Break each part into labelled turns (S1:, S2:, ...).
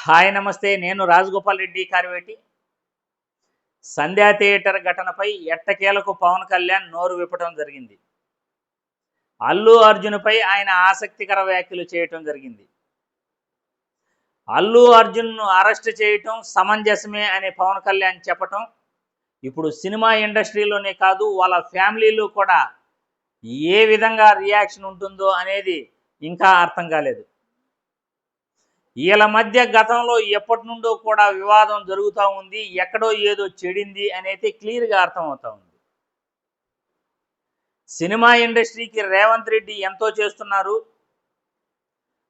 S1: Hi నమస్తే. నేను రాజగోపాల్ రెడ్డి కార్వేటి. సంధ్యా theatre ఘటనపై ఎట్టకేలకు పవన్ కళ్యాణ్ నోరు విప్పడం జరిగింది. అల్లు అర్జున్‌పై ఆయన ఆసక్తికర వ్యాఖ్యలు చేయటం జరిగింది. అల్లు అర్జున్‌ను అరెస్ట్ చేయటం సమంజసమే అని పవన్ కళ్యాణ్ చెప్పటం ఇప్పుడు సినిమా ఇండస్ట్రీలోనే కాదు, వాళ్ళ ఫ్యామిలీలో కూడా ఏ విధంగా రియాక్షన్ ఉంటుందో అనేది ఇంకా అర్థం కాలేదు. వీళ్ళ మధ్య గతంలో ఎప్పటి నుండో కూడా వివాదం జరుగుతూ ఉంది. ఎక్కడో ఏదో చెడింది అనేది క్లియర్గా అర్థమవుతా ఉంది. సినిమా ఇండస్ట్రీకి రేవంత్ రెడ్డి ఎంతో చేస్తున్నారు.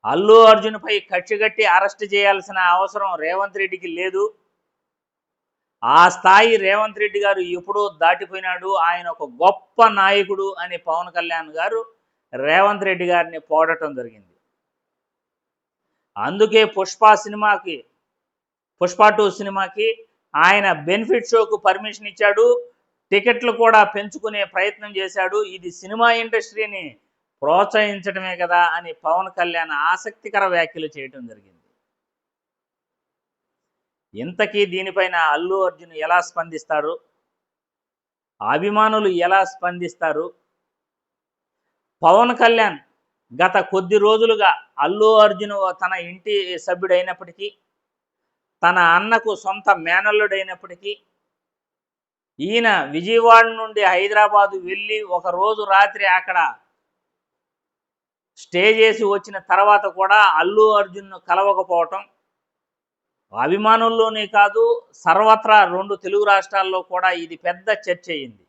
S1: అల్లు అర్జున్పై కక్షగట్టి అరెస్ట్ చేయాల్సిన అవసరం రేవంత్ రెడ్డికి లేదు. ఆ స్థాయి రేవంత్ రెడ్డి గారు ఎప్పుడో దాటిపోయినాడు. ఆయన ఒక గొప్ప నాయకుడు అని పవన్ కళ్యాణ్ గారు రేవంత్ రెడ్డి గారిని పోడటం జరిగింది. అందుకే పుష్ప 2 సినిమాకి ఆయన బెనిఫిట్ షోకు పర్మిషన్ ఇచ్చాడు. టికెట్లు కూడా పెంచుకునే ప్రయత్నం చేశాడు. ఇది సినిమా ఇండస్ట్రీని ప్రోత్సహించడమే కదా అని పవన్ కళ్యాణ్ ఆసక్తికర వ్యాఖ్యలు చేయడం జరిగింది. ఇంతకీ దీనిపైన అల్లు అర్జున్ ఎలా స్పందిస్తారు, అభిమానులు ఎలా స్పందిస్తారు? పవన్ కళ్యాణ్ గత కొద్ది రోజులుగా అల్లు అర్జున్ తన ఇంటి సభ్యుడైనప్పటికీ, తన అన్నకు సొంత మేనల్లుడైనప్పటికీ, ఈయన విజయవాడ నుండి హైదరాబాదు వెళ్ళి ఒకరోజు రాత్రి అక్కడ స్టే చేసి వచ్చిన తర్వాత కూడా అల్లు అర్జున్ను కలవకపోవటం అభిమానుల్లోనే కాదు, సర్వత్రా 2 తెలుగు రాష్ట్రాల్లో కూడా ఇది పెద్ద చర్చ అయింది.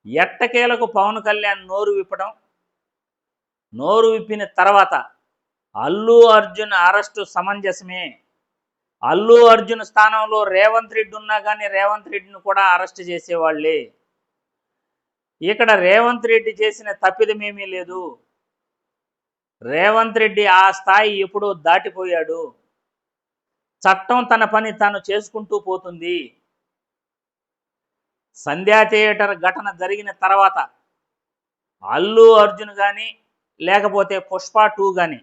S1: ఎట్టకేలకు పవన్ కళ్యాణ్ నోరు విప్పిన తర్వాత అల్లు అర్జున్ అరెస్టు సమంజసమే. అల్లు అర్జున్ స్థానంలో రేవంత్ రెడ్డి ఉన్నా కానీ రేవంత్ రెడ్డిని కూడా అరెస్ట్ చేసేవాళ్లే. ఇక్కడ రేవంత్ రెడ్డి చేసిన తప్పిదమేమీ లేదు. రేవంత్ రెడ్డి ఆ స్థాయి ఎప్పుడో దాటిపోయాడు. చట్టం తన పని తాను చేసుకుంటూ పోతుంది. సంధ్యా థియేటర్ ఘటన జరిగిన తర్వాత అల్లు అర్జున్ కానీ లేకపోతే పుష్ప 2 కానీ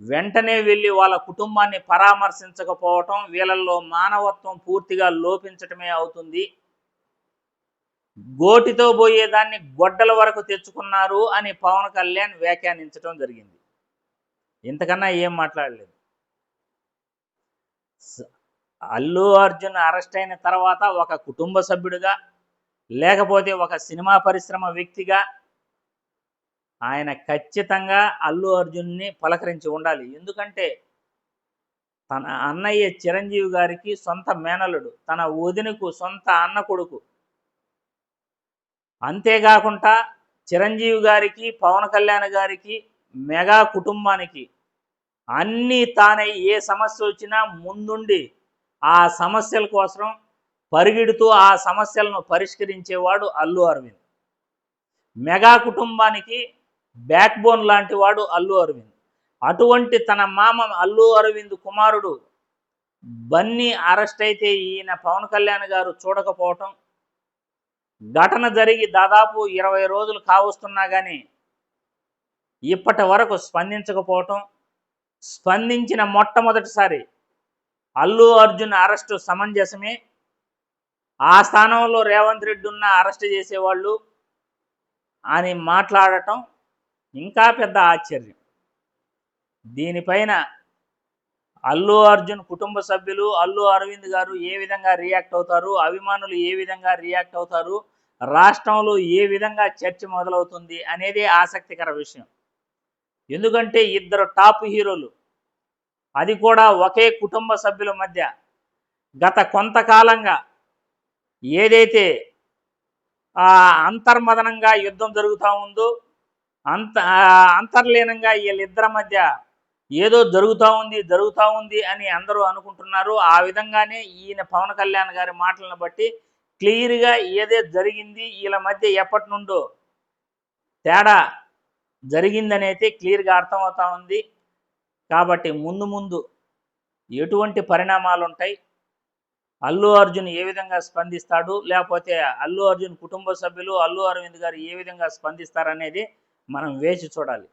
S1: వెంటనే వెళ్ళి వాళ్ళ కుటుంబాన్ని పరామర్శించకపోవటం వీళ్ళల్లో మానవత్వం పూర్తిగా లోపించటమే అవుతుంది. గోటితో పోయేదాన్ని గొడ్డల వరకు తెచ్చుకున్నారు అని పవన్ కళ్యాణ్ వ్యాఖ్యానించడం జరిగింది. ఇంతకన్నా ఏం మాట్లాడలేదు. అల్లు అర్జున్ అరెస్ట్ అయిన తర్వాత ఒక కుటుంబ సభ్యుడిగా లేకపోతే ఒక సినిమా పరిశ్రమ వ్యక్తిగా ఆయన ఖచ్చితంగా అల్లు అర్జున్ని పలకరించి ఉండాలి. ఎందుకంటే తన అన్నయ్య చిరంజీవి గారికి సొంత మేనల్లుడు, తన వదినకు సొంత అన్న కొడుకు. అంతేకాకుండా చిరంజీవి గారికి, పవన్ కళ్యాణ్ గారికి, మెగా కుటుంబానికి అన్నీ తానే ఏ సమస్య వచ్చినా ముందుండి ఆ సమస్యల కోసం పరిగెడుతూ ఆ సమస్యలను పరిష్కరించేవాడు అల్లు అరవింద్. మెగా కుటుంబానికి బ్యాక్ బోన్ లాంటి వాడు అల్లు అరవింద్. అటువంటి తన మామ అల్లు అరవింద్ కుమారుడు బన్నీ అరెస్ట్ అయితే ఈయన పవన్ కళ్యాణ్ గారు చూడకపోవటం, ఘటన జరిగి దాదాపు 20 రోజులు కావస్తున్నా కానీ ఇప్పటి వరకు స్పందించకపోవటం, స్పందించిన మొట్టమొదటిసారి అల్లు అర్జున్ అరెస్టు సమంజసమే, ఆ స్థానంలో రేవంత్ రెడ్డి ఉన్న అరెస్ట్ చేసేవాళ్ళు అని మాట్లాడటం ఇంకా పెద్ద ఆశ్చర్యం. దీనిపైన అల్లు అర్జున్ కుటుంబ సభ్యులు, అల్లు అరవింద్ గారు ఏ విధంగా రియాక్ట్ అవుతారు, అభిమానులు ఏ విధంగా రియాక్ట్ అవుతారు, రాష్ట్రంలో ఏ విధంగా చర్చ మొదలవుతుంది అనేది ఆసక్తికర విషయం. ఎందుకంటే ఇద్దరు టాప్ హీరోలు, అది కూడా ఒకే కుటుంబ సభ్యుల మధ్య గత కొంతకాలంగా ఏదైతే అంతర్మదనంగా యుద్ధం జరుగుతూ ఉందో, అంతర్లీనంగా వీళ్ళిద్దరి మధ్య ఏదో జరుగుతూ ఉంది అని అందరూ అనుకుంటున్నారు. ఆ విధంగానే ఈయన పవన్ కళ్యాణ్ గారి మాటలను బట్టి క్లియర్గా ఏదో జరిగింది, వీళ్ళ మధ్య ఎప్పటి నుండో తేడా జరిగిందనైతే క్లియర్గా అర్థమవుతా ఉంది. కాబట్టి ముందు ఎటువంటి పరిణామాలు ఉంటాయి, అల్లు అర్జున్ ఏ విధంగా స్పందిస్తాడు, లేకపోతే అల్లు అర్జున్ కుటుంబ సభ్యులు, అల్లు అరవింద్ గారు ఏ విధంగా స్పందిస్తారనేది మనం వేచి చూడాలి.